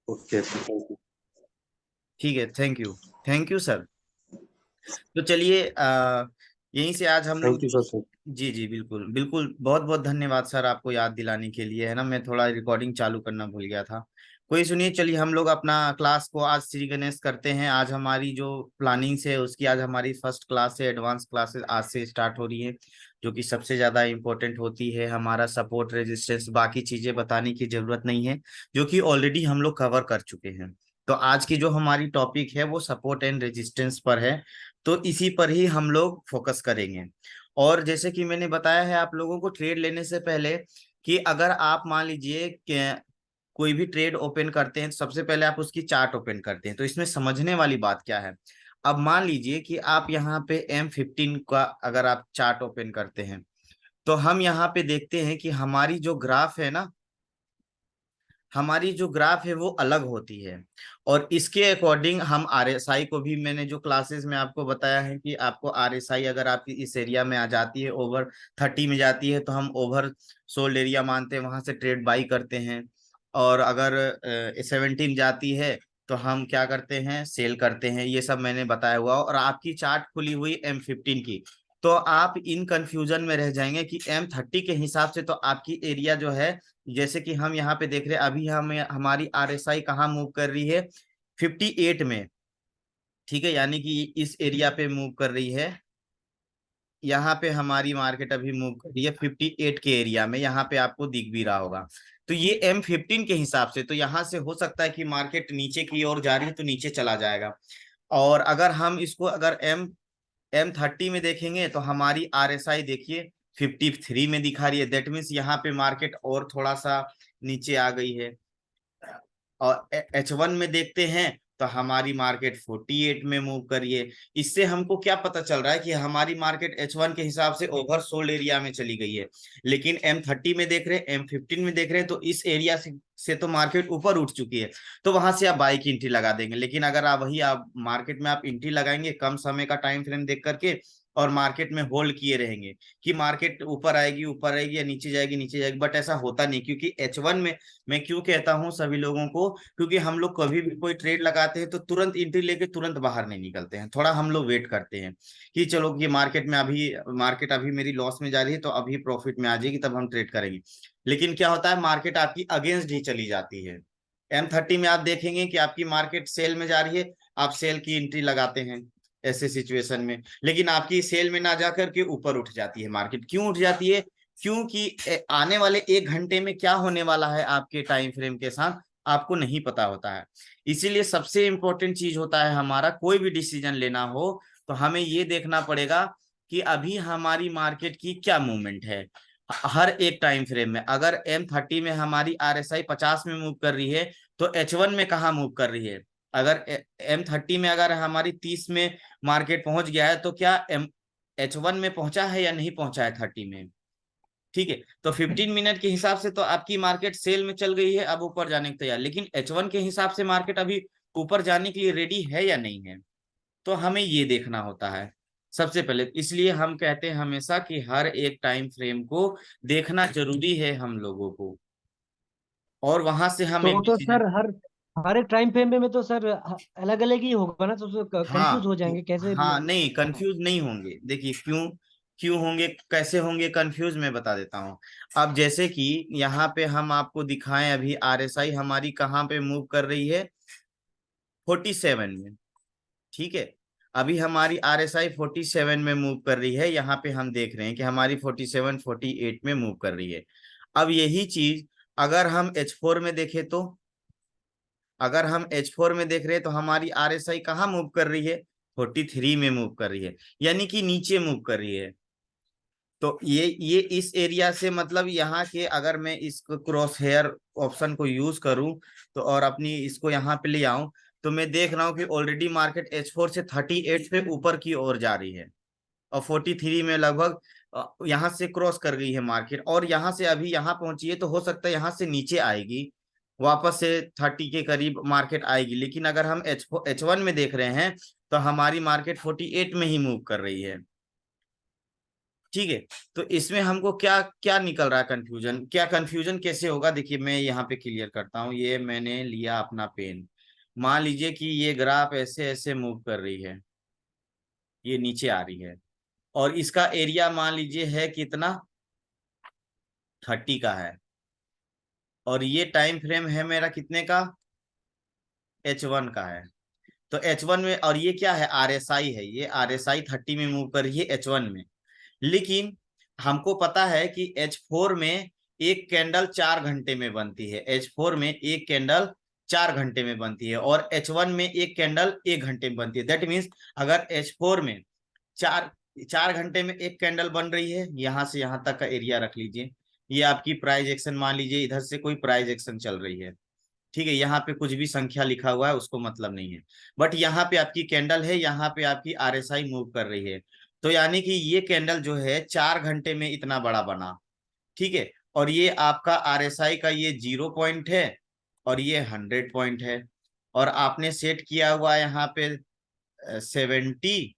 Okay thank you. ठीक है, thank you sir. तो चलिए यहीं से आज हम लोग। Thank you sir. जी जी, बिल्कुल बिल्कुल, बहुत बहुत धन्यवाद सर आपको याद दिलाने के लिए, है ना, मैं थोड़ा रिकॉर्डिंग चालू करना भूल गया था। कोई सुनिए, चलिए हम लोग अपना क्लास को आज श्री गणेश करते हैं। आज हमारी जो प्लानिंग है उसकी आज हमारी फर्स्ट क्लास है, एडवांस क्लासेस आज से स्टार्ट हो रही है, जो कि सबसे ज्यादा इंपॉर्टेंट होती है। हमारा सपोर्ट रेजिस्टेंस, बाकी चीजें बताने की जरूरत नहीं है, जो कि ऑलरेडी हम लोग कवर कर चुके हैं। तो आज की जो हमारी टॉपिक है वो सपोर्ट एंड रेजिस्टेंस पर है, तो इसी पर ही हम लोग फोकस करेंगे। और जैसे कि मैंने बताया है आप लोगों को ट्रेड लेने से पहले, कि अगर आप मान लीजिए कि कोई भी ट्रेड ओपन करते हैं तो सबसे पहले आप उसकी चार्ट ओपन करते हैं। तो इसमें समझने वाली बात क्या है, अब मान लीजिए कि आप यहाँ पे M15 का अगर आप चार्ट ओपन करते हैं, तो हम यहाँ पे देखते हैं कि हमारी जो ग्राफ है ना, हमारी जो ग्राफ है वो अलग होती है। और इसके अकॉर्डिंग हम आरएसआई को भी, मैंने जो क्लासेस में आपको बताया है कि आपको आरएसआई अगर आपकी इस एरिया में आ जाती है, ओवर 30 में जाती है, तो हम ओवर सोल्ड एरिया मानते हैं, वहां से ट्रेड बाई करते हैं। और अगर 17 जाती है तो हम क्या करते हैं, सेल करते हैं। ये सब मैंने बताया हुआ, और आपकी चार्ट खुली हुई M15 की, तो आप इन कंफ्यूजन में रह जाएंगे कि M30 के हिसाब से तो आपकी एरिया जो है, जैसे कि हम यहाँ पे देख रहे हैं, अभी हम हमारी आरएसआई कहाँ मूव कर रही है, 58 में। ठीक है, यानी कि इस एरिया पे मूव कर रही है। यहाँ पे हमारी मार्केट अभी मूव कर रही है 58 के एरिया में, यहाँ पे आपको दिख भी रहा होगा। तो ये M15 के हिसाब से, तो यहाँ से हो सकता है कि मार्केट नीचे की ओर जा रही है तो नीचे चला जाएगा। और अगर हम इसको अगर M30 में देखेंगे तो हमारी आरएसआई देखिए 53 में दिखा रही है। दैट मीन्स यहाँ पे मार्केट और थोड़ा सा नीचे आ गई है। और H1 में देखते हैं तो हमारी मार्केट 48 में मूव करी है। इससे हमको क्या पता चल रहा है कि हमारी मार्केट H1 के हिसाब से ओवर सोल्ड एरिया में चली गई है। लेकिन M30 में देख रहे हैं, M15 में देख रहे हैं, तो इस एरिया से तो मार्केट ऊपर उठ चुकी है। तो वहां से आप बाई की एंट्री लगा देंगे। लेकिन अगर आप मार्केट में आप एंट्री लगाएंगे कम समय का टाइम फ्रेम देख करके, और मार्केट में होल्ड किए रहेंगे कि मार्केट ऊपर आएगी या नीचे जाएगी, नीचे जाएगी, बट ऐसा होता नहीं। क्योंकि H1 में, मैं क्यों कहता हूं सभी लोगों को, क्योंकि हम लोग कभी भी कोई ट्रेड लगाते हैं तो तुरंत एंट्री लेके तुरंत बाहर नहीं निकलते हैं, थोड़ा हम लोग वेट करते हैं कि चलो ये मार्केट अभी मेरी लॉस में जा रही है तो अभी प्रॉफिट में आ जाएगी तब हम ट्रेड करेंगे। लेकिन क्या होता है, मार्केट आपकी अगेंस्ट ही चली जाती है। M30 में आप देखेंगे कि आपकी मार्केट सेल में जा रही है, आप सेल की एंट्री लगाते हैं ऐसे सिचुएशन में, लेकिन आपकी सेल में ना जाकर के ऊपर उठ जाती है मार्केट। क्यों उठ जाती है? क्योंकि आने वाले 1 घंटे में क्या होने वाला है आपके टाइम फ्रेम के साथ आपको नहीं पता होता है। इसीलिए सबसे इंपॉर्टेंट चीज होता है, हमारा कोई भी डिसीजन लेना हो तो हमें ये देखना पड़ेगा कि अभी हमारी मार्केट की क्या मूवमेंट है। हर एक टाइम फ्रेम में अगर M30 में हमारी आरएसआई 50 में मूव कर रही है, तो H1 में कहाँ मूव कर रही है? अगर M30 में अगर हमारी 30 में मार्केट पहुंच गया है, तो क्या H1 में पहुंचा है या नहीं पहुंचा है 30 में? ठीक है, तो 15 मिनट के हिसाब से तो आपकी मार्केट सेल में चल गई है, अब ऊपर जाने के तैयार। लेकिन H1 के हिसाब से मार्केट अभी ऊपर जाने के लिए रेडी है या नहीं है? तो हमें ये देखना होता है सबसे पहले। इसलिए हम कहते हैं हमेशा कि हर एक टाइम फ्रेम को देखना जरूरी है हम लोगों को, और वहां से हम एक तो डिसीजन। सर हर हर एक टाइम फ्रेम में तो सर अलग अलग ही होगा ना, तो कंफ्यूज हाँ हो जाएंगे कैसे हाँ, नहीं हाँ। कंफ्यूज नहीं होंगे। देखिए क्यों, क्यों होंगे, कैसे होंगे कंफ्यूज, मैं बता देता हूँ। अब जैसे कि यहाँ पे हम आपको दिखाएं, अभी आरएसआई हमारी कहाँ पे मूव कर रही है, 47 में। ठीक है, अभी हमारी आरएसआई 47 में मूव कर रही है। यहाँ पे हम देख रहे हैं कि हमारी 47 48 में मूव कर रही है। अब यही चीज अगर हम H4 में देखें तो, अगर हम H4 में देख रहे हैं तो हमारी आरएसआई कहाँ मूव कर रही है, 43 में मूव कर रही है, यानी कि नीचे मूव कर रही है। तो ये इस एरिया से, मतलब यहाँ के, अगर मैं इसको क्रॉस हेयर ऑप्शन को यूज करूं तो, और अपनी इसको यहाँ पे ले आऊं, तो मैं देख रहा हूँ कि ऑलरेडी मार्केट H4 से 38 पे ऊपर की ओर जा रही है, और 43 में लगभग यहाँ से क्रॉस कर गई है मार्केट, और यहाँ से अभी यहाँ पहुंची है। तो हो सकता है यहाँ से नीचे आएगी, वापस से 30 के करीब मार्केट आएगी। लेकिन अगर हम H1 में देख रहे हैं तो हमारी मार्केट 48 में ही मूव कर रही है। ठीक है। तो इसमें हमको क्या क्या निकल रहा है कंफ्यूजन, क्या कंफ्यूजन कैसे होगा, देखिए मैं यहाँ पे क्लियर करता हूँ। ये मैंने लिया अपना पेन, मान लीजिए कि ये ग्राफ ऐसे ऐसे मूव कर रही है, ये नीचे आ रही है, और इसका एरिया मान लीजिए है कितना, 30 का है, और ये टाइम फ्रेम है मेरा कितने का, H1 का है। तो H1 में, और ये क्या है, RSI है, ये RSI 30 में मूव कर रही है H1 में। लेकिन हमको पता है कि H4 में एक कैंडल 4 घंटे में बनती है, H4 में एक कैंडल 4 घंटे में बनती है, और H1 में एक कैंडल 1 घंटे में बनती है। दैट मीन्स अगर H4 में चार 4 घंटे में एक कैंडल बन रही है, यहां से यहां तक का एरिया रख लीजिए, ये आपकी प्राइस एक्शन मान लीजिए, इधर से कोई प्राइस एक्शन चल रही है, ठीक है, यहाँ पे कुछ भी संख्या लिखा हुआ है उसको मतलब नहीं है, बट यहाँ पे आपकी कैंडल है, यहाँ पे आपकी RSI मूव कर रही है। तो यानी कि ये कैंडल जो है 4 घंटे में इतना बड़ा बना, ठीक है, और ये आपका RSI का ये 0 पॉइंट है, और ये 100 पॉइंट है, और आपने सेट किया हुआ है यहाँ पे 70,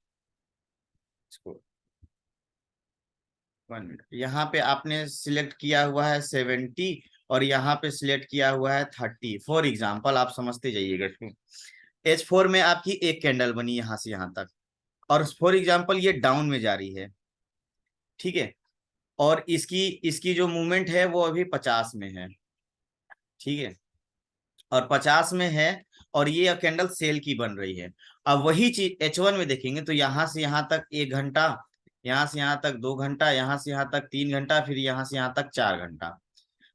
1 मिनट, यहाँ पे आपने सिलेक्ट किया हुआ है 70, और यहाँ पे सिलेक्ट किया हुआ है 30, फॉर एग्जाम्पल, आप समझते जाइएगा इसको। H4 में आपकी एक कैंडल बनी यहाँ से यहाँ तक, और फॉर एग्जाम्पल ये डाउन में जा रही है, ठीक है, और इसकी इसकी जो मूवमेंट है वो अभी 50 में है, ठीक है, और 50 में है, और ये कैंडल सेल की बन रही है। अब वही चीज H1 में देखेंगे तो यहाँ से यहाँ तक 1 घंटा, यहाँ से यहाँ तक 2 घंटा, यहाँ से यहाँ तक 3 घंटा, फिर यहाँ से यहाँ तक 4 घंटा,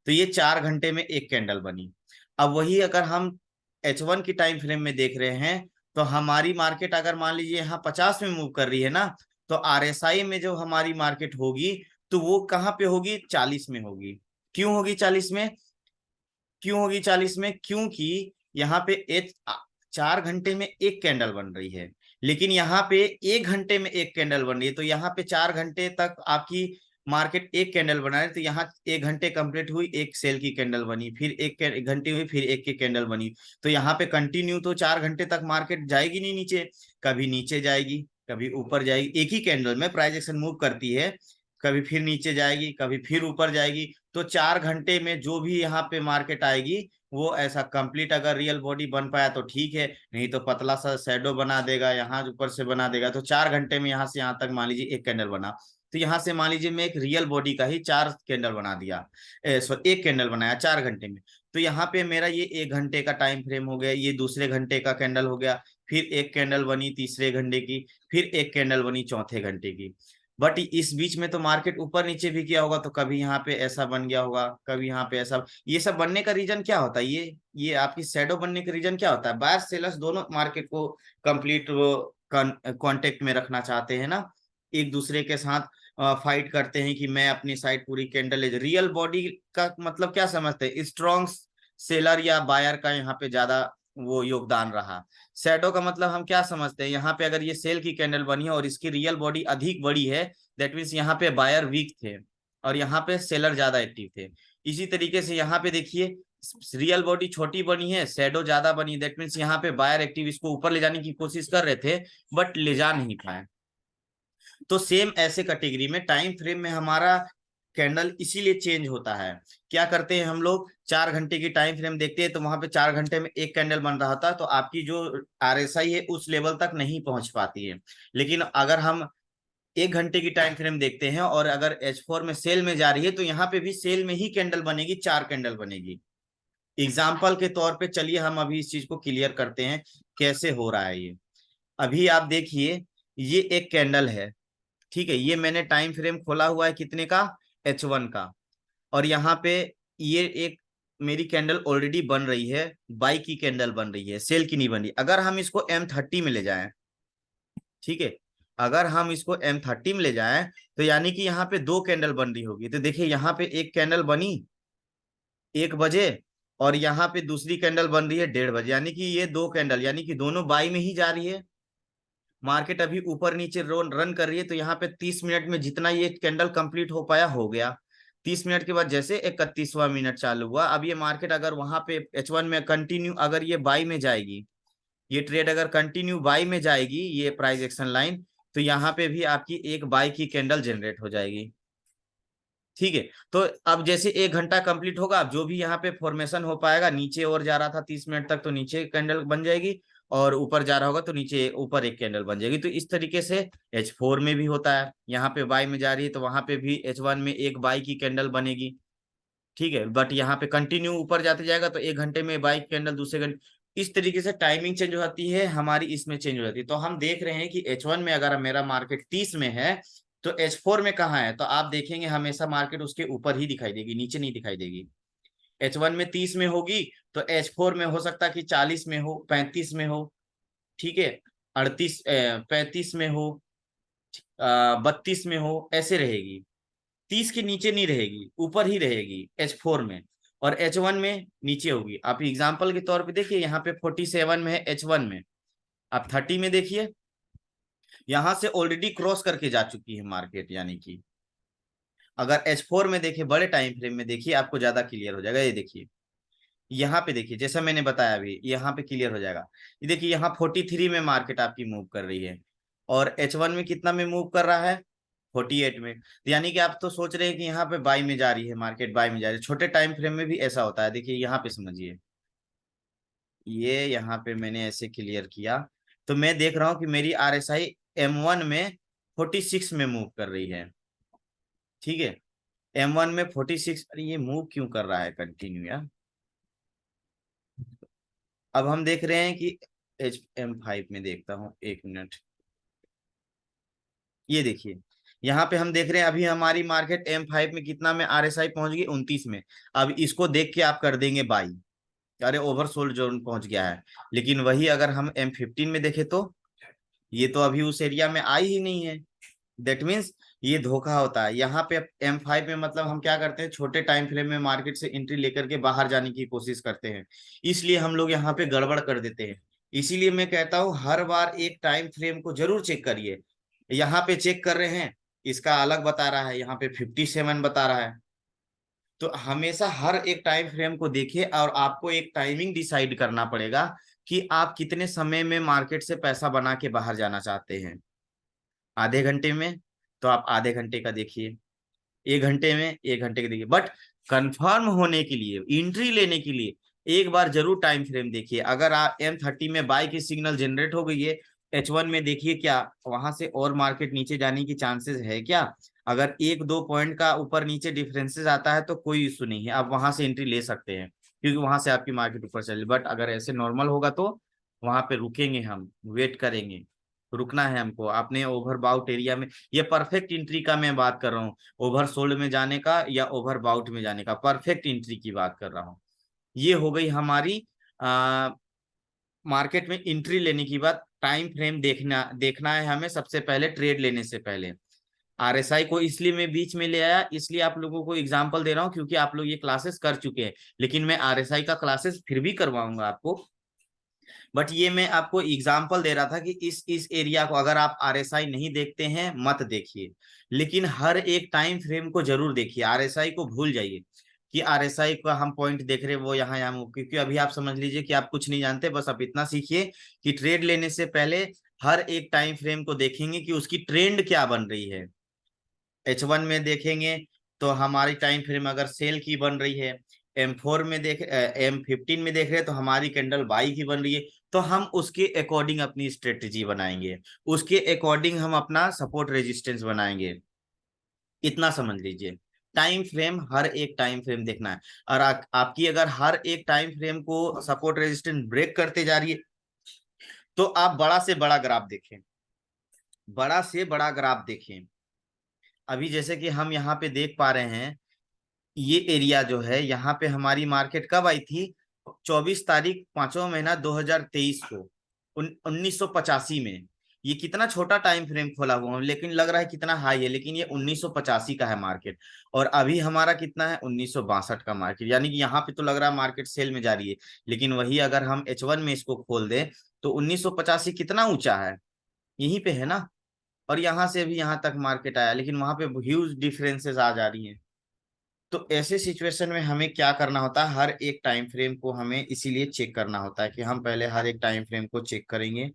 तो ये 4 घंटे में एक कैंडल बनी। अब वही अगर हम H1 की टाइम फ्रेम में देख रहे हैं, तो हमारी मार्केट अगर मान लीजिए यहाँ 50 में मूव कर रही है ना, तो RSI में जो हमारी मार्केट होगी, तो वो कहाँ पे होगी, 40 में होगी। क्यों होगी 40 में, क्यों होगी 40 में, क्योंकि यहाँ पे 4 घंटे में एक कैंडल बन रही है, लेकिन यहाँ पे 1 घंटे में एक कैंडल बन रही है, तो यहाँ पे 4 घंटे तक आपकी मार्केट एक कैंडल बना रही है, तो यहाँ 1 घंटे कंप्लीट हुई, एक सेल की कैंडल बनी, फिर एक घंटे हुई, फिर एक की कैंडल बनी, तो यहाँ पे कंटिन्यू तो 4 घंटे तक मार्केट जाएगी नहीं नीचे, कभी नीचे जाएगी, कभी ऊपर जाएगी, एक ही कैंडल में प्राइस एक्शन मूव करती है, कभी फिर नीचे जाएगी, कभी फिर ऊपर जाएगी। तो 4 घंटे में जो भी यहाँ पे मार्केट आएगी, वो ऐसा कंप्लीट अगर रियल बॉडी बन पाया तो ठीक है, नहीं तो पतला सा शैडो बना देगा, यहाँ ऊपर से बना देगा। तो 4 घंटे में यहाँ से यहाँ तक मान लीजिए एक कैंडल बना, तो यहाँ से मान लीजिए मैं एक रियल बॉडी का ही 4 कैंडल बना दिया, एक कैंडल बनाया 4 घंटे में। तो यहाँ पे मेरा ये 1 घंटे का टाइम फ्रेम हो गया, ये दूसरे घंटे का कैंडल हो गया, फिर एक कैंडल बनी तीसरे घंटे की, फिर एक कैंडल बनी चौथे घंटे की। बट इस बीच में तो मार्केट ऊपर नीचे भी किया होगा, तो कभी यहाँ पे ऐसा बन गया होगा, कभी यहाँ पे ऐसा। ये सब बनने का रीजन क्या होता है, ये आपकी शैडो बनने का रीजन क्या होता है, बायर सेलर्स दोनों मार्केट को कंप्लीट वो कांटेक्ट में रखना चाहते हैं ना, एक दूसरे के साथ फाइट करते हैं कि मैं अपनी साइड पूरी कैंडल रियल बॉडी का मतलब क्या समझते हैं, स्ट्रॉन्ग सेलर या बायर का यहाँ पे ज्यादा वो योगदान रहा। शैडो का मतलब हम क्या समझते हैं, यहाँ पे अगर ये सेल की कैंडल बनी है और इसकी रियल बॉडी अधिक बड़ी है, दैट मीन्स यहाँ पे बायर वीक थे और यहाँ पे सेलर ज्यादा एक्टिव थे। इसी तरीके से यहाँ पे देखिए, रियल बॉडी छोटी बनी है, शैडो ज्यादा बनी, दैट मीन्स यहाँ पे बायर एक्टिव इसको ऊपर ले जाने की कोशिश कर रहे थे, बट ले जा नहीं पाए। तो सेम ऐसे कैटेगरी में टाइम फ्रेम में हमारा कैंडल इसीलिए चेंज होता है। क्या करते हैं हम लोग, 4 घंटे की टाइम फ्रेम देखते हैं तो वहां पे 4 घंटे में एक कैंडल बन रहा था, तो आपकी जो RSI है उस लेवल तक नहीं पहुंच पाती है। लेकिन अगर हम 1 घंटे की टाइम फ्रेम देखते हैं और अगर H4 में सेल में जा रही है, तो यहाँ पे भी सेल में ही कैंडल बनेगी, 4 कैंडल बनेगी। एग्जाम्पल के तौर पे चलिए हम अभी इस चीज को क्लियर करते हैं कैसे हो रहा है ये। अभी आप देखिए, ये एक कैंडल है, ठीक है, ये मैंने टाइम फ्रेम खोला हुआ है कितने का, H1 का, और यहाँ पे ये एक मेरी कैंडल ऑलरेडी बन रही है, बाई की कैंडल बन रही है, सेल की नहीं बन रही। अगर हम इसको M30 में ले जाएं, ठीक है, अगर हम इसको M30 में ले जाएं, तो यानी कि यहाँ पे 2 कैंडल बन रही होगी। तो देखिए यहाँ पे एक कैंडल बनी 1 बजे, और यहाँ पे दूसरी कैंडल बन रही है 1:30 बजे, यानी कि ये 2 कैंडल, यानी कि दोनों बाई में ही जा रही है। मार्केट अभी ऊपर नीचे रन कर रही है, तो यहाँ पे 30 मिनट में जितना ये कैंडल कंप्लीट हो पाया हो गया। 30 मिनट के बाद जैसे 31वां मिनट चालू हुआ, अब ये मार्केट अगर वहां पे H1 में कंटिन्यू अगर ये बाई में जाएगी, ये ट्रेड अगर कंटिन्यू बाई में जाएगी, ये प्राइस एक्शन लाइन, तो यहाँ पे भी आपकी एक बाई की कैंडल जनरेट हो जाएगी। ठीक है, तो अब जैसे 1 घंटा कंप्लीट होगा, अब जो भी यहाँ पे फॉर्मेशन हो पाएगा, नीचे और जा रहा था 30 मिनट तक तो नीचे कैंडल बन जाएगी, और ऊपर जा रहा होगा तो नीचे ऊपर एक कैंडल बन जाएगी। तो इस तरीके से H4 में भी होता है, यहाँ पे बाई में जा रही है तो वहां पे भी H1 में एक बाई की कैंडल बनेगी। ठीक है, बट यहाँ पे कंटिन्यू ऊपर जाते जाएगा तो 1 घंटे में बाई कैंडल, दूसरे घंटे, इस तरीके से टाइमिंग चेंज हो जाती है हमारी, इसमें चेंज हो जाती है। तो हम देख रहे हैं कि H1 में अगर मेरा मार्केट 30 में है तो H4 में कहाँ है, तो आप देखेंगे हमेशा मार्केट उसके ऊपर ही दिखाई देगी, नीचे नहीं दिखाई देगी। H1 में 30 में होगी तो H4 में हो सकता है कि 40 में हो, 35 में हो, ठीक है, 35 में हो, 32 में हो, ऐसे रहेगी। 30 के नीचे नहीं रहेगी, ऊपर ही रहेगी H4 में, और H1 में नीचे होगी। आप एग्जाम्पल के तौर पे देखिए, यहाँ पे 47 में है H1 में, आप 30 में देखिए, यहां से ऑलरेडी क्रॉस करके जा चुकी है मार्केट, यानी कि अगर H4 में देखिए, बड़े टाइम फ्रेम में देखिए, आपको ज्यादा क्लियर हो जाएगा। ये देखिए, यहाँ पे देखिए, जैसा मैंने बताया अभी, यहाँ पे क्लियर हो जाएगा। ये देखिए, यहाँ 43 में मार्केट आपकी मूव कर रही है, और H1 में कितना में मूव कर रहा है, 48 में। तो यानी कि आप तो सोच रहे हैं कि यहाँ पे बाई में जा रही है मार्केट, बाई में जा रही है। छोटे टाइम फ्रेम में भी ऐसा होता है, देखिए यहाँ पे समझिए, ये यहाँ पे मैंने ऐसे क्लियर किया, तो मैं देख रहा हूँ कि मेरी RSI M1 में 46 में मूव कर रही है। ठीक है, M1 में 46, अरे ये मूव क्यों कर रहा है कंटिन्यू यार। अब हम देख रहे हैं कि M5 में देखता हूँ, 1 मिनट, ये देखिए, यहाँ पे हम देख रहे हैं अभी हमारी मार्केट M5 में कितना में RSI पहुंच गई, 29 में। अब इसको देख के आप कर देंगे बाई, अरे ओवरसोल्ड जोन पहुंच गया है। लेकिन वही अगर हम M15 में देखें तो ये तो अभी उस एरिया में आई ही नहीं है। दैट मीन्स ये धोखा होता है। यहाँ पे M5 में मतलब हम क्या करते हैं, छोटे टाइम फ्रेम में मार्केट से एंट्री लेकर के बाहर जाने की कोशिश करते हैं, इसलिए हम लोग यहाँ पे गड़बड़ कर देते हैं। इसीलिए मैं कहता हूँ हर बार एक टाइम फ्रेम को जरूर चेक करिए। यहाँ पे चेक कर रहे हैं, इसका अलग बता रहा है, यहाँ पे 57 बता रहा है। तो हमेशा हर एक टाइम फ्रेम को देखिए, और आपको एक टाइमिंग डिसाइड करना पड़ेगा कि आप कितने समय में मार्केट से पैसा बना के बाहर जाना चाहते हैं। आधे घंटे में तो आप आधे घंटे का देखिए, 1 घंटे में 1 घंटे का देखिए, बट कंफर्म होने के लिए, एंट्री लेने के लिए एक बार जरूर टाइम फ्रेम देखिए। अगर आप M30 में बाई की सिग्नल जनरेट हो गई है, H1 में देखिए क्या वहां से और मार्केट नीचे जाने की चांसेस है क्या। अगर 1-2 पॉइंट का ऊपर नीचे डिफरेंसेस आता है तो कोई इशू नहीं है, आप वहां से एंट्री ले सकते हैं, क्योंकि वहां से आपकी मार्केट ऊपर चली। बट अगर ऐसे नॉर्मल होगा तो वहां पे रुकेंगे, हम वेट करेंगे, रुकना है हमको। आपने ओवरबाउट एरिया में, ये परफेक्ट एंट्री का मैं बात कर रहा हूँ, ओवर सोल्ड में जाने का या ओवर बाउट में जाने का, परफेक्ट एंट्री की बात कर रहा हूँ। ये हो गई हमारी मार्केट में एंट्री लेने की बात। टाइम फ्रेम देखना देखना है हमें सबसे पहले, ट्रेड लेने से पहले। RSI को इसलिए मैं बीच में ले आया, इसलिए आप लोगों को एग्जांपल दे रहा हूँ क्योंकि आप लोग ये क्लासेस कर चुके हैं, लेकिन मैं RSI का क्लासेस फिर भी करवाऊंगा आपको। बट ये मैं आपको एग्जाम्पल दे रहा था कि इस एरिया को अगर आप RSI नहीं देखते हैं मत देखिए, लेकिन हर एक टाइम फ्रेम को जरूर देखिए। RSI को भूल जाइए कि RSI का हम पॉइंट देख रहे हैं वो यहाँ क्योंकि अभी आप समझ लीजिए कि आप कुछ नहीं जानते। बस आप इतना सीखिए कि ट्रेड लेने से पहले हर एक टाइम फ्रेम को देखेंगे कि उसकी ट्रेंड क्या बन रही है। H1 में देखेंगे तो हमारी टाइम फ्रेम अगर सेल की बन रही है, M4 में M15 में देख रहे हैं तो हमारी कैंडल बाई की बन रही है, तो हम उसके अकॉर्डिंग अपनी स्ट्रेटेजी बनाएंगे, उसके अकॉर्डिंग हम अपना सपोर्ट रेजिस्टेंस बनाएंगे। इतना समझ लीजिए, टाइम फ्रेम, हर एक टाइम फ्रेम देखना है। और आपकी अगर हर एक टाइम फ्रेम को सपोर्ट रेजिस्टेंस ब्रेक करते जा रही है तो आप बड़ा से बड़ा ग्राफ देखें, बड़ा से बड़ा ग्राफ देखें। अभी जैसे कि हम यहाँ पे देख पा रहे हैं, ये एरिया जो है, यहाँ पे हमारी मार्केट कब आई थी, 24 तारीख 5वां महीना 2023 को, 1985 में। ये कितना छोटा टाइम फ्रेम खोला हुआ है, लेकिन लग रहा है कितना हाई है, लेकिन ये 1985 का है मार्केट। और अभी हमारा कितना है, 1962 का मार्केट, यानी कि यहाँ पे तो लग रहा है मार्केट सेल में जा रही है, लेकिन वही अगर हम H1 में इसको खोल दें तो 1985 कितना ऊंचा है, यहीं पे है ना। और यहाँ से भी यहाँ तक मार्केट आया, लेकिन वहां पे ह्यूज डिफरेंसेस आ जा रही हैं। तो ऐसे सिचुएशन में हमें क्या करना होता है, हर एक टाइम फ्रेम को हमें इसीलिए चेक करना होता है कि हम पहले हर एक टाइम फ्रेम को चेक करेंगे,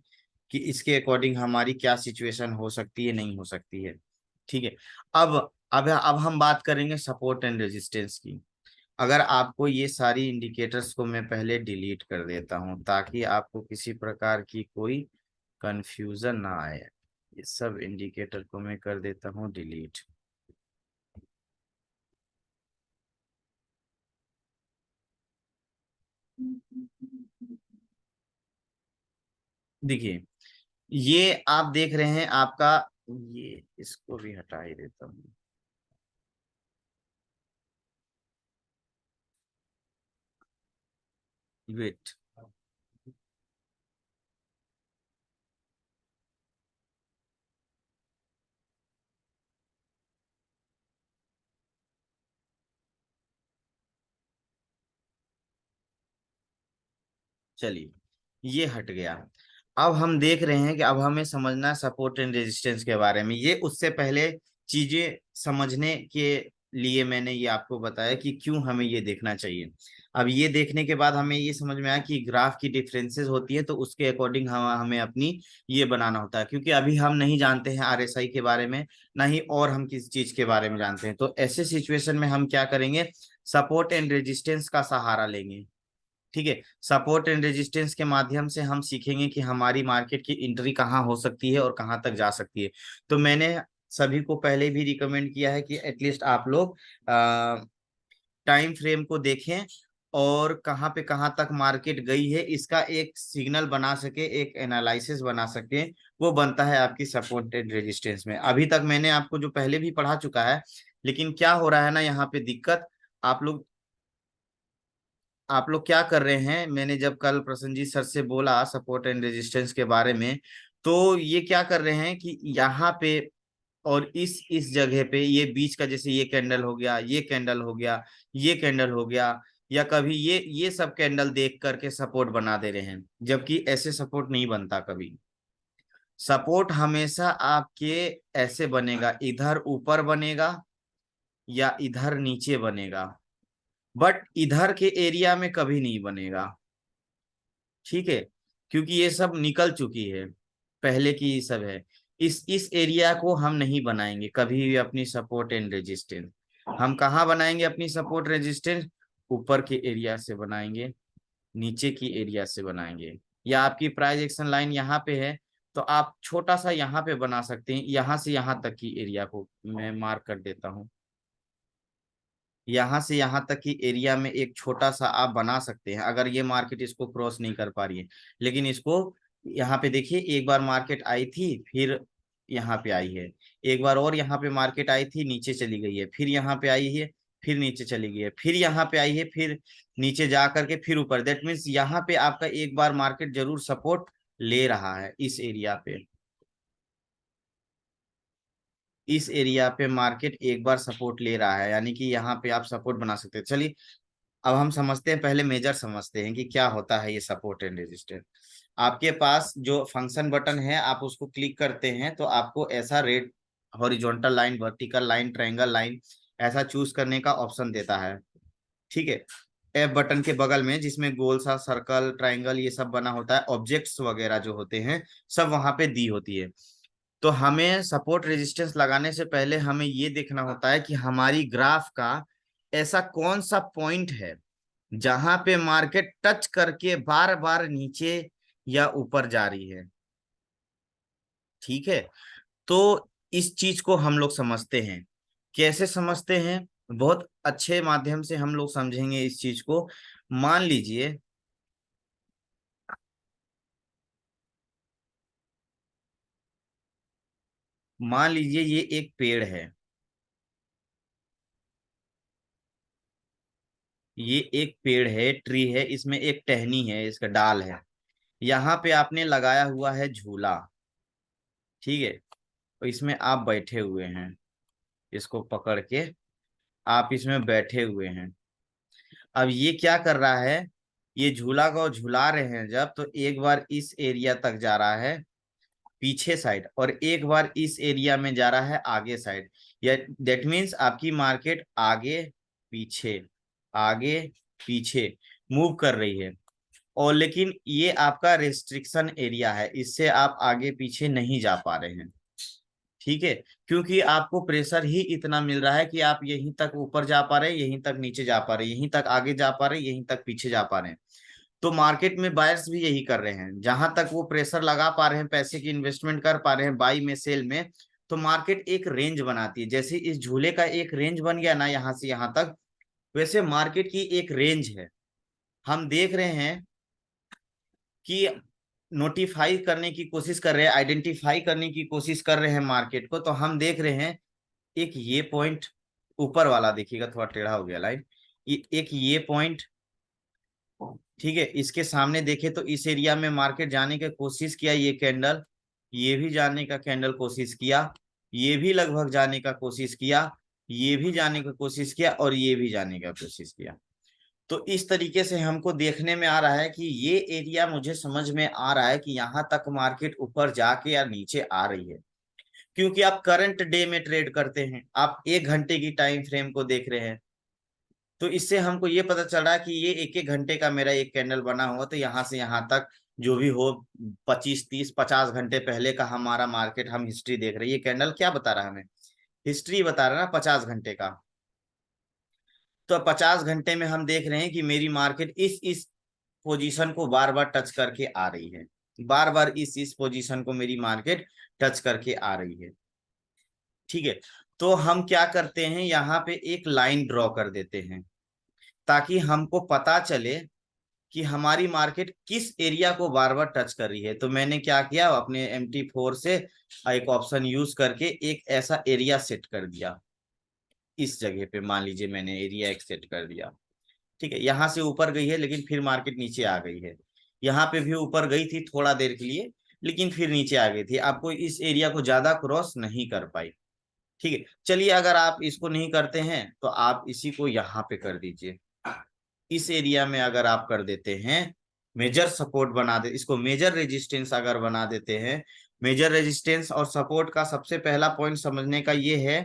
कि इसके अकॉर्डिंग हमारी क्या सिचुएशन हो सकती है, नहीं हो सकती है। ठीक है। अब हम बात करेंगे सपोर्ट एंड रेजिस्टेंस की। अगर आपको ये सारी इंडिकेटर्स को मैं पहले डिलीट कर देता हूं ताकि आपको किसी प्रकार की कोई कंफ्यूजन ना आए। ये सब इंडिकेटर को मैं कर देता हूं डिलीट। देखिए, ये आप देख रहे हैं आपका, ये इसको भी हटा ही देता हूँ। वेट। चलिए, ये हट गया। अब हम देख रहे हैं कि अब हमें समझना है सपोर्ट एंड रेजिस्टेंस के बारे में। ये उससे पहले चीजें समझने के लिए मैंने ये आपको बताया कि क्यों हमें ये देखना चाहिए। अब ये देखने के बाद हमें ये समझ में आया कि ग्राफ की डिफरेंसेस होती है, तो उसके अकॉर्डिंग हमें अपनी ये बनाना होता है, क्योंकि अभी हम नहीं जानते हैं आरएसआई के बारे में, ना ही और हम किस चीज के बारे में जानते हैं। तो ऐसे सिचुएशन में हम क्या करेंगे, सपोर्ट एंड रेजिस्टेंस का सहारा लेंगे। ठीक है। सपोर्ट एंड रेजिस्टेंस के माध्यम से हम सीखेंगे कि हमारी मार्केट की एंट्री कहाँ हो सकती है और कहाँ तक जा सकती है। तो मैंने सभी को पहले भी रिकमेंड किया है कि एटलीस्ट आप लोग टाइम फ्रेम को देखें और कहाँ तक मार्केट गई है इसका एक सिग्नल बना सके, एक एनालिसिस बना सके। वो बनता है आपकी सपोर्ट एंड रेजिस्टेंस में। अभी तक मैंने आपको जो पहले भी पढ़ा चुका है, लेकिन क्या हो रहा है ना यहाँ पे दिक्कत, आप लोग आप लोग क्या कर रहे हैं, मैंने जब कल प्रसन्नजीत सर से बोला सपोर्ट एंड रेजिस्टेंस के बारे में, तो ये क्या कर रहे हैं कि यहाँ पे और इस जगह पे ये बीच का, जैसे ये कैंडल हो गया, ये कैंडल हो गया, ये कैंडल हो गया, या कभी ये सब कैंडल देख करके सपोर्ट बना दे रहे हैं, जबकि ऐसे सपोर्ट नहीं बनता कभी। सपोर्ट हमेशा आपके ऐसे बनेगा, इधर ऊपर बनेगा या इधर नीचे बनेगा, बट इधर के एरिया में कभी नहीं बनेगा। ठीक है। क्योंकि ये सब निकल चुकी है, पहले की ये सब है। इस एरिया को हम नहीं बनाएंगे कभी भी अपनी सपोर्ट एंड रेजिस्टेंस। हम कहाँ बनाएंगे अपनी सपोर्ट रेजिस्टेंस, ऊपर के एरिया से बनाएंगे, नीचे की एरिया से बनाएंगे। या आपकी प्राइस एक्शन लाइन यहाँ पे है, तो आप छोटा सा यहाँ पे बना सकते हैं, यहाँ से यहाँ तक की एरिया को मैं मार्क कर देता हूँ। यहाँ से यहाँ तक की एरिया में एक छोटा सा आप बना सकते हैं, अगर ये मार्केट इसको क्रॉस नहीं कर पा रही है। लेकिन इसको यहाँ पे देखिए, एक बार मार्केट आई थी, फिर यहाँ पे आई है, एक बार और यहाँ पे मार्केट आई थी, नीचे चली गई है, फिर यहाँ पे आई है, फिर नीचे चली गई है, फिर यहाँ पे आई है, फिर नीचे जा करके फिर ऊपर। दैट मीन्स यहाँ पे आपका एक बार मार्केट जरूर सपोर्ट ले रहा है इस एरिया पे। इस एरिया पे मार्केट एक बार सपोर्ट ले रहा है, यानी कि यहाँ पे आप सपोर्ट बना सकते हैं। चलिए, अब हम समझते हैं, पहले मेजर समझते हैं कि क्या होता है ये सपोर्ट एंड रेजिस्टेंस। आपके पास जो फंक्शन बटन है, आप उसको क्लिक करते हैं तो आपको ऐसा red horizontal line, vertical line, triangle line ऐसा चूज करने का ऑप्शन देता है। ठीक है। एफ बटन के बगल में जिसमें गोल सा सर्कल, ट्रायंगल ये सब बना होता है, ऑब्जेक्ट्स वगैरह जो होते हैं सब वहां पे दी होती है। तो हमें सपोर्ट रेजिस्टेंस लगाने से पहले हमें ये देखना होता है कि हमारी ग्राफ का ऐसा कौन सा पॉइंट है जहां पे मार्केट टच करके बार बार नीचे या ऊपर जा रही है। ठीक है। तो इस चीज को हम लोग समझते हैं। कैसे समझते हैं, बहुत अच्छे माध्यम से हम लोग समझेंगे इस चीज को। मान लीजिए, मान लीजिए ये एक पेड़ है, ये एक पेड़ है, ट्री है, इसमें एक टहनी है, इसका डाल है, यहाँ पे आपने लगाया हुआ है झूला। ठीक है। तो इसमें आप बैठे हुए हैं, इसको पकड़ के आप इसमें बैठे हुए हैं। अब ये क्या कर रहा है, ये झूला को झूला रहे हैं जब, तो एक बार इस एरिया तक जा रहा है पीछे साइड, और एक बार इस एरिया में जा रहा है आगे साइड। या दैट मीन्स आपकी मार्केट आगे पीछे, आगे पीछे मूव कर रही है। और लेकिन ये आपका रेस्ट्रिक्शन एरिया है, इससे आप आगे पीछे नहीं जा पा रहे हैं। ठीक है, क्योंकि आपको प्रेशर ही इतना मिल रहा है कि आप यहीं तक ऊपर जा पा रहे हैं, यहीं तक नीचे जा पा रहे हैं, यहीं तक आगे जा पा रहे हैं, यहीं तक पीछे जा पा रहे हैं। तो मार्केट में बायर्स भी यही कर रहे हैं, जहां तक वो प्रेशर लगा पा रहे हैं, पैसे की इन्वेस्टमेंट कर पा रहे हैं बाई में सेल में, तो मार्केट एक रेंज बनाती है। जैसे इस झूले का एक रेंज बन गया ना यहाँ से यहाँ तक, वैसे मार्केट की एक रेंज है। हम देख रहे हैं कि नोटिफाई करने की कोशिश कर रहे हैं, आइडेंटिफाई करने की कोशिश कर रहे हैं मार्केट को। तो हम देख रहे हैं एक ये पॉइंट ऊपर वाला, देखिएगा थोड़ा टेढ़ा हो गया लाइन, एक ये पॉइंट, ठीक है, इसके सामने देखे तो इस एरिया में मार्केट जाने की कोशिश किया, ये कैंडल, ये भी जाने का कैंडल कोशिश किया, ये भी लगभग जाने का कोशिश किया, ये भी जाने का कोशिश किया, और ये भी जाने का कोशिश किया। तो इस तरीके से हमको देखने में आ रहा है कि ये एरिया, मुझे समझ में आ रहा है कि यहाँ तक मार्केट ऊपर जाके या नीचे आ रही है। क्योंकि आप करंट डे में ट्रेड करते हैं, आप 1 घंटे की टाइम फ्रेम को देख रहे हैं, तो इससे हमको ये पता चल रहा है कि ये 1 1 घंटे का मेरा एक कैंडल बना हुआ, तो यहाँ से यहाँ तक जो भी हो 25 30 50 घंटे पहले का हमारा मार्केट, हम हिस्ट्री देख रहे हैं। ये कैंडल क्या बता रहा है हमें? हिस्ट्री बता रहा है ना 50 घंटे का। तो 50 घंटे में हम देख रहे हैं कि मेरी मार्केट इस पोजीशन को बार बार टच करके आ रही है, बार बार इस पोजीशन को मेरी मार्केट टच करके आ रही है। ठीक है, तो हम क्या करते हैं, यहाँ पे एक लाइन ड्रॉ कर देते हैं, ताकि हमको पता चले कि हमारी मार्केट किस एरिया को बार बार टच कर रही है। तो मैंने क्या किया, अपने MT4 से एक ऑप्शन यूज करके एक ऐसा एरिया सेट कर दिया। इस जगह पे मान लीजिए मैंने एरिया एक सेट कर दिया। ठीक है, यहाँ से ऊपर गई है लेकिन फिर मार्केट नीचे आ गई है, यहाँ पे भी ऊपर गई थी थोड़ा देर के लिए, लेकिन फिर नीचे आ गई थी, आपको इस एरिया को ज्यादा क्रॉस नहीं कर पाई। ठीक है, चलिए अगर आप इसको नहीं करते हैं तो आप इसी को यहाँ पे कर दीजिए। इस एरिया में अगर आप कर देते हैं, मेजर सपोर्ट बना दे, इसको मेजर रेजिस्टेंस अगर बना देते हैं। मेजर रेजिस्टेंस और सपोर्ट का सबसे पहला पॉइंट समझने का ये है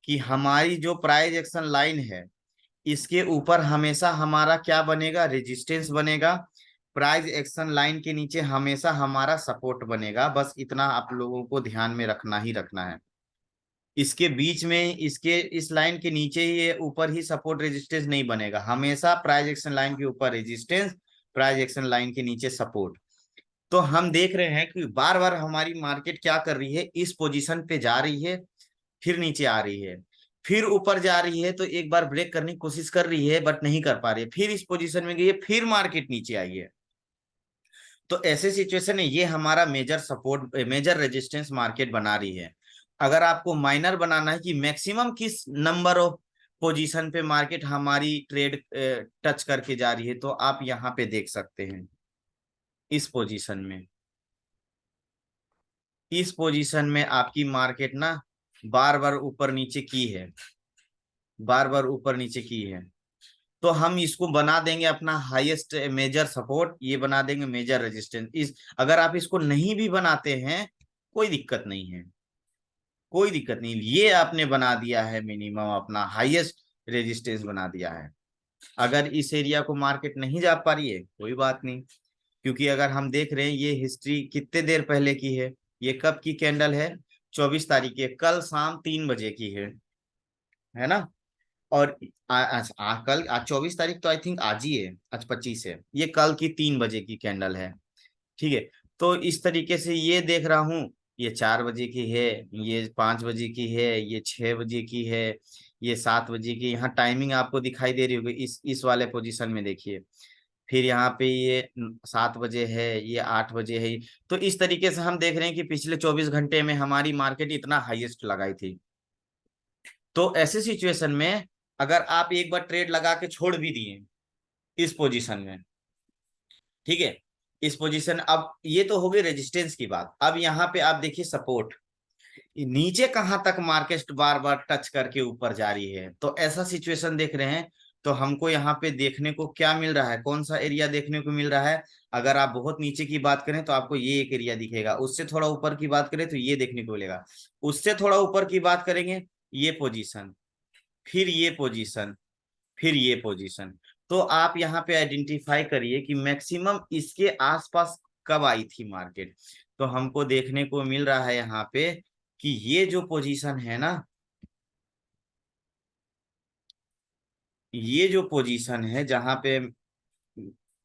कि हमारी जो प्राइस एक्शन लाइन है, इसके ऊपर हमेशा हमारा क्या बनेगा, रेजिस्टेंस बनेगा। प्राइस एक्शन लाइन के नीचे हमेशा हमारा सपोर्ट बनेगा। बस इतना आप लोगों को ध्यान में रखना ही रखना है। इसके बीच में, इसके इस लाइन के नीचे ही, ये ऊपर ही सपोर्ट रेजिस्टेंस नहीं बनेगा, हमेशा प्राइस एक्शन लाइन के ऊपर रेजिस्टेंस, प्राइस एक्शन लाइन के नीचे सपोर्ट। तो हम देख रहे हैं कि बार बार हमारी मार्केट क्या कर रही है, इस पोजीशन पे जा रही है, फिर नीचे आ रही है, फिर ऊपर जा रही है, तो एक बार ब्रेक करने की कोशिश कर रही है बट नहीं कर पा रही है, फिर इस पोजीशन में गई है, फिर मार्केट नीचे आई है। तो ऐसे सिचुएशन है, ये हमारा major support, major resistance market बना रही है। अगर आपको माइनर बनाना है कि मैक्सिमम किस नंबर ऑफ पोजीशन पे मार्केट हमारी ट्रेड टच करके जा रही है, तो आप यहाँ पे देख सकते हैं इस पोजीशन में, इस पोजीशन में आपकी मार्केट ना बार बार ऊपर नीचे की है, बार बार ऊपर नीचे की है। तो हम इसको बना देंगे अपना हाईएस्ट मेजर सपोर्ट, ये बना देंगे मेजर रेजिस्टेंस। इस अगर आप इसको नहीं भी बनाते हैं, कोई दिक्कत नहीं है, कोई दिक्कत नहीं, ये आपने बना दिया है मिनिमम, अपना हाईएस्ट रेजिस्टेंस बना दिया है। अगर इस एरिया को मार्केट नहीं जा पा रही है, कोई बात नहीं, क्योंकि अगर हम देख रहे हैं ये हिस्ट्री कितने देर पहले की है, ये कब की कैंडल है, 24 तारीख की, कल शाम 3 बजे की है ना। और कल, आज 24 तारीख, तो आई थिंक आज ही है, आज 25 है, ये कल की 3 बजे की कैंडल है। ठीक है, तो इस तरीके से ये देख रहा हूँ, ये 4 बजे की है, ये 5 बजे की है, ये 6 बजे की है, ये 7 बजे की, यहाँ टाइमिंग आपको दिखाई दे रही होगी, इस वाले पोजीशन में देखिए। फिर यहाँ पे ये 7 बजे है, ये 8 बजे है। तो इस तरीके से हम देख रहे हैं कि पिछले 24 घंटे में हमारी मार्केट इतना हाईएस्ट लगाई थी। तो ऐसे सिचुएशन में अगर आप एक बार ट्रेड लगा के छोड़ भी दिए इस पोजीशन में, ठीक है, इस पोजीशन, अब ये तो हो गई रेजिस्टेंस की बात। अब यहाँ पे आप देखिए सपोर्ट, नीचे कहाँ तक मार्केट बार बार टच करके ऊपर जा रही है। तो ऐसा सिचुएशन देख रहे हैं, तो हमको यहाँ पे देखने को क्या मिल रहा है, कौन सा एरिया देखने को मिल रहा है। अगर आप बहुत नीचे की बात करें तो आपको ये एक एरिया दिखेगा, उससे थोड़ा ऊपर की बात करें तो ये देखने को मिलेगा, उससे थोड़ा ऊपर की बात करेंगे ये पोजीशन, फिर ये पोजीशन, फिर ये पोजीशन। तो आप यहाँ पे आइडेंटिफाई करिए कि मैक्सिमम इसके आसपास कब आई थी मार्केट। तो हमको देखने को मिल रहा है यहाँ पे कि ये जो पोजीशन है ना, ये जो पोजीशन है जहां पे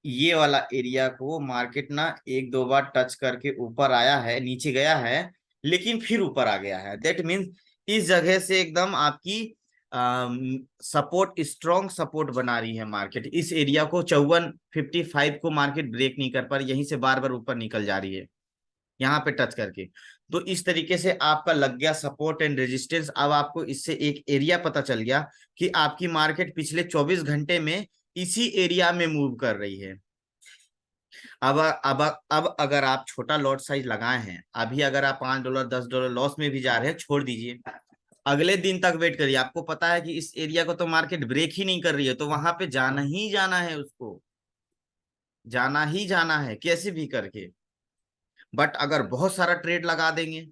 ये वाला एरिया को मार्केट ना एक दो बार टच करके ऊपर आया है, नीचे गया है, लेकिन फिर ऊपर आ गया है। दैट मीन्स इस जगह से एकदम आपकी सपोर्ट, स्ट्रॉन्ग सपोर्ट बना रही है मार्केट। इस एरिया को 5455 को मार्केट ब्रेक नहीं कर पा रही, यहीं से बार बार ऊपर निकल जा रही है यहाँ पे टच करके। तो इस तरीके से आपका लग गया सपोर्ट एंड रेजिस्टेंस। अब आपको इससे एक एरिया पता चल गया कि आपकी मार्केट पिछले 24 घंटे में इसी एरिया में मूव कर रही है। अब अगर आप छोटा लॉट साइज लगाए हैं, अभी अगर आप $5 $10 लॉस में भी जा रहे हैं, छोड़ दीजिए, अगले दिन तक वेट करिए। आपको पता है कि इस एरिया को तो मार्केट ब्रेक ही नहीं कर रही है, तो वहां पे जाना ही जाना है, उसको जाना ही जाना है कैसे भी करके। बट अगर बहुत सारा ट्रेड लगा देंगे,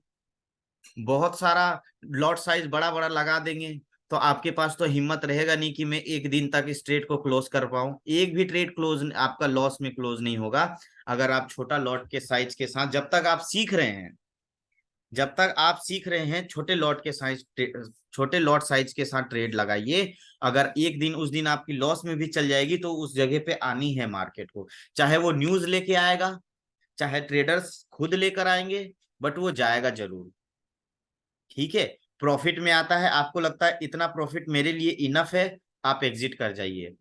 बहुत सारा लॉट साइज बड़ा बड़ा लगा देंगे, तो आपके पास तो हिम्मत रहेगा नहीं कि मैं एक दिन तक इस ट्रेड को क्लोज कर पाऊं। एक भी ट्रेड क्लोज आपका लॉस में क्लोज नहीं होगा अगर आप छोटा लॉट के साइज के साथ, जब तक आप सीख रहे हैं, जब तक आप सीख रहे हैं छोटे लॉट के साइज, छोटे लॉट साइज के साथ ट्रेड लगाइए। अगर एक दिन उस दिन आपकी लॉस में भी चल जाएगी तो उस जगह पे आनी है मार्केट को, चाहे वो न्यूज लेके आएगा, चाहे ट्रेडर्स खुद लेकर आएंगे, बट वो जाएगा जरूर। ठीक है, प्रॉफिट में आता है, आपको लगता है इतना प्रॉफिट मेरे लिए इनफ है, आप एग्जिट कर जाइए।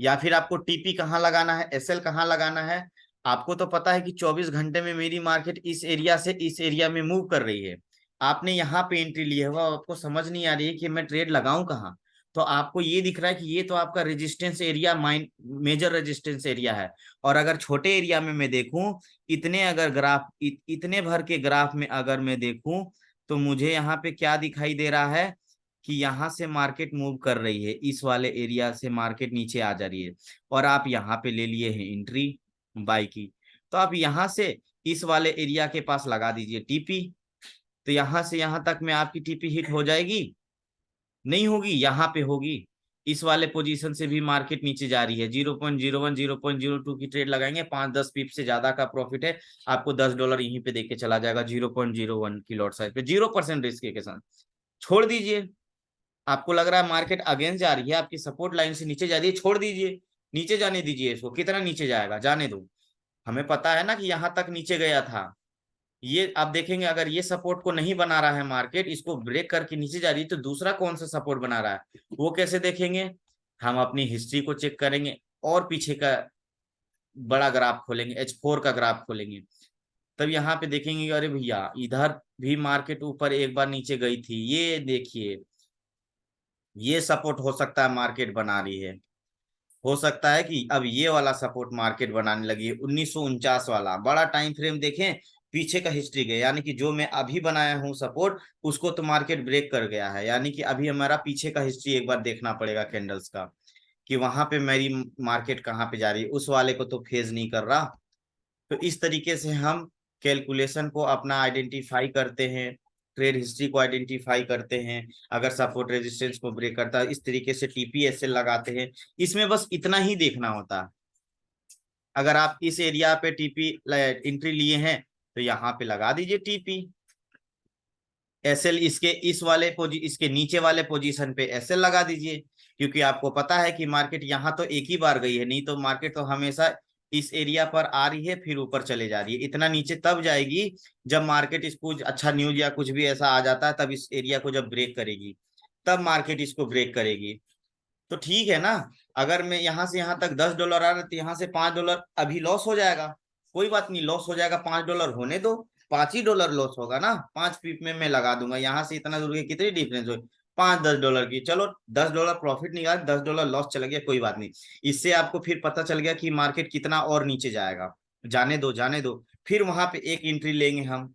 या फिर आपको टीपी कहाँ लगाना है, एसएल कहाँ लगाना है, आपको तो पता है कि 24 घंटे में मेरी मार्केट इस एरिया से इस एरिया में मूव कर रही है। आपने यहाँ पे एंट्री लिया हुआ, आपको समझ नहीं आ रही है कि मैं ट्रेड लगाऊं कहाँ। तो आपको ये दिख रहा है कि ये तो आपका resistance area, main major resistance area है। और अगर छोटे एरिया में मैं देखूं, इतने अगर ग्राफ इतने भर के ग्राफ में अगर मैं देखूं, तो मुझे यहाँ पे क्या दिखाई दे रहा है कि यहाँ से मार्केट मूव कर रही है, इस वाले एरिया से मार्केट नीचे आ जा रही है, और आप यहाँ पे ले लिए हैं एंट्री बाई की। तो आप यहाँ से इस वाले एरिया के पास लगा दीजिए टीपी। तो यहाँ से यहाँ तक में आपकी टीपी हिट हो जाएगी, नहीं होगी, यहाँ पे होगी। इस वाले पोजीशन से भी मार्केट नीचे जा रही है, 0.01 0.02 की ट्रेड लगाएंगे, 5-10 पिप से ज्यादा का प्रॉफिट है, आपको $10 यहीं पे देके चला जाएगा 0.01 की लॉट साइज पे, 0% रिस्क के साथ। छोड़ दीजिए। आपको लग रहा है मार्केट अगेंस्ट जा रही है, आपकी सपोर्ट लाइन से नीचे जा रही है, छोड़ दीजिए, नीचे जाने दीजिए इसको। कितना नीचे जाएगा, जाने दो। हमें पता है ना कि यहाँ तक नीचे गया था। ये आप देखेंगे, अगर ये सपोर्ट को नहीं बना रहा है मार्केट, इसको ब्रेक करके नीचे जा रही है, तो दूसरा कौन सा सपोर्ट बना रहा है, वो कैसे देखेंगे। हम अपनी हिस्ट्री को चेक करेंगे और पीछे का बड़ा ग्राफ खोलेंगे, H4 का ग्राफ खोलेंगे, तब यहाँ पे देखेंगे अरे भैया इधर भी मार्केट ऊपर एक बार नीचे गई थी, ये देखिए, ये सपोर्ट हो सकता है मार्केट बना रही है। हो सकता है कि अब ये वाला सपोर्ट मार्केट बनाने लगी है, 1949 वाला बड़ा टाइम फ्रेम देखें, पीछे का हिस्ट्री गए, यानी कि जो मैं अभी बनाया हूं सपोर्ट, उसको तो मार्केट ब्रेक कर गया है। यानी कि अभी हमारा पीछे का हिस्ट्री एक बार देखना पड़ेगा कैंडल्स का, कि वहां पे मेरी मार्केट कहाँ पे जा रही है, उस वाले को तो फेज नहीं कर रहा। तो इस तरीके से हम कैलकुलेशन को अपना आइडेंटिफाई करते हैं, ट्रेड हिस्ट्री को आइडेंटिफाई करते हैं। अगर सपोर्ट रेजिस्टेंस को ब्रेक करता है, इस तरीके से टीपीएसएल लगाते हैं। इसमें बस इतना ही देखना होता है। अगर आप इस एरिया पे टीपी एंट्री लिए हैं, तो यहाँ पे लगा दीजिए टीपी। एसएल इसके इस वाले इसके नीचे वाले पोजीशन पे एसएल लगा दीजिए, क्योंकि आपको पता है कि मार्केट यहाँ तो एक ही बार गई है, नहीं तो मार्केट तो हमेशा इस एरिया पर आ रही है फिर ऊपर चले जा रही है। इतना नीचे तब जाएगी जब मार्केट इसको अच्छा न्यूज या कुछ भी ऐसा आ जाता है, तब इस एरिया को जब ब्रेक करेगी, तब मार्केट इसको ब्रेक करेगी। तो ठीक है ना। अगर मैं यहाँ से यहाँ तक $10 आ रहा, तो यहाँ से $5 अभी लॉस हो जाएगा, कोई बात नहीं, लॉस हो जाएगा, $5 होने दो, $5 ही लॉस होगा ना, 5 पिप में मैं लगा दूंगा। यहाँ से इतना दूर के कितनी डिफरेंस हो, 5-10 डॉलर की, चलो $10 प्रॉफिट निकाल, $10 लॉस चला गया, कोई बात नहीं। इससे आपको फिर पता चल गया कि मार्केट कितना और नीचे जाएगा, जाने दो जाने दो। फिर वहां पे एक एंट्री लेंगे हम,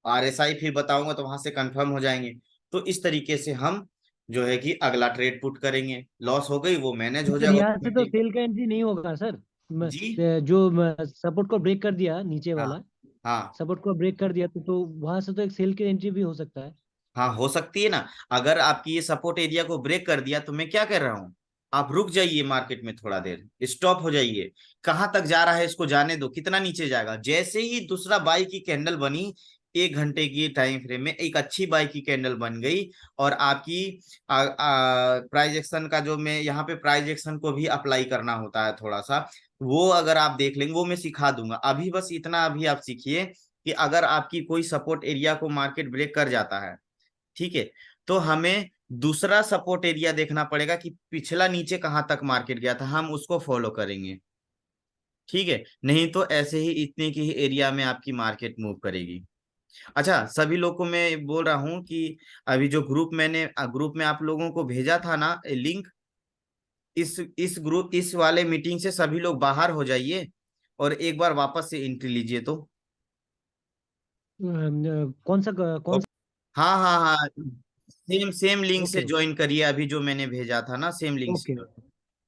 आरएसआई फिर बताऊंगा तो वहां से कंफर्म हो जाएंगे। तो इस तरीके से हम जो है कि अगला ट्रेड पुट करेंगे, लॉस हो गई वो मैनेज हो सर जाएगा यहाँ से तो ऑटोमेटिक। सेल का एंट्री नहीं होगा सर। जी। जो सपोर्ट को ब्रेक कर दिया नीचे हाँ। वाला, हाँ। सपोर्ट को ब्रेक कर दिया तो वहां से तो एक सेल की एंट्री भी हो सकता है। हाँ हो सकती है ना। अगर आपकी ये सपोर्ट एरिया को ब्रेक कर दिया, तो मैं क्या कर रहा हूँ, आप रुक जाइए मार्केट में, थोड़ा देर स्टॉप हो जाइए, कहाँ तक जा रहा है इसको जाने दो, कितना नीचे जाएगा। जैसे ही दूसरा बाई की कैंडल बनी, 1 घंटे की टाइम फ्रेम में एक अच्छी बाई की कैंडल बन गई, और आपकी प्राइस एक्शन का जो, मैं यहाँ पे प्राइस एक्शन को भी अप्लाई करना होता है थोड़ा सा, वो अगर आप देख लेंगे, वो मैं सिखा दूंगा। अभी बस इतना अभी आप सीखिए कि अगर आपकी कोई सपोर्ट एरिया को मार्केट ब्रेक कर जाता है, ठीक है, तो हमें दूसरा सपोर्ट एरिया देखना पड़ेगा कि पिछला नीचे कहाँ तक मार्केट गया था, हम उसको फॉलो करेंगे, ठीक है। नहीं तो ऐसे ही इतने की ही एरिया में आपकी मार्केट मूव करेगी। अच्छा, सभी लोग को मैं बोल रहा हूँ कि अभी जो ग्रुप में आप लोगों को भेजा था ना लिंक, इस वाले मीटिंग से सभी लोग बाहर हो जाइए और एक बार वापस से एंट्री लीजिए तो। कौन सा कौन सा? हाँ हाँ हाँ, सेम सेम लिंक से ओके ज्वाइन करिए, अभी जो मैंने भेजा था ना, सेम लिंक से ओके join।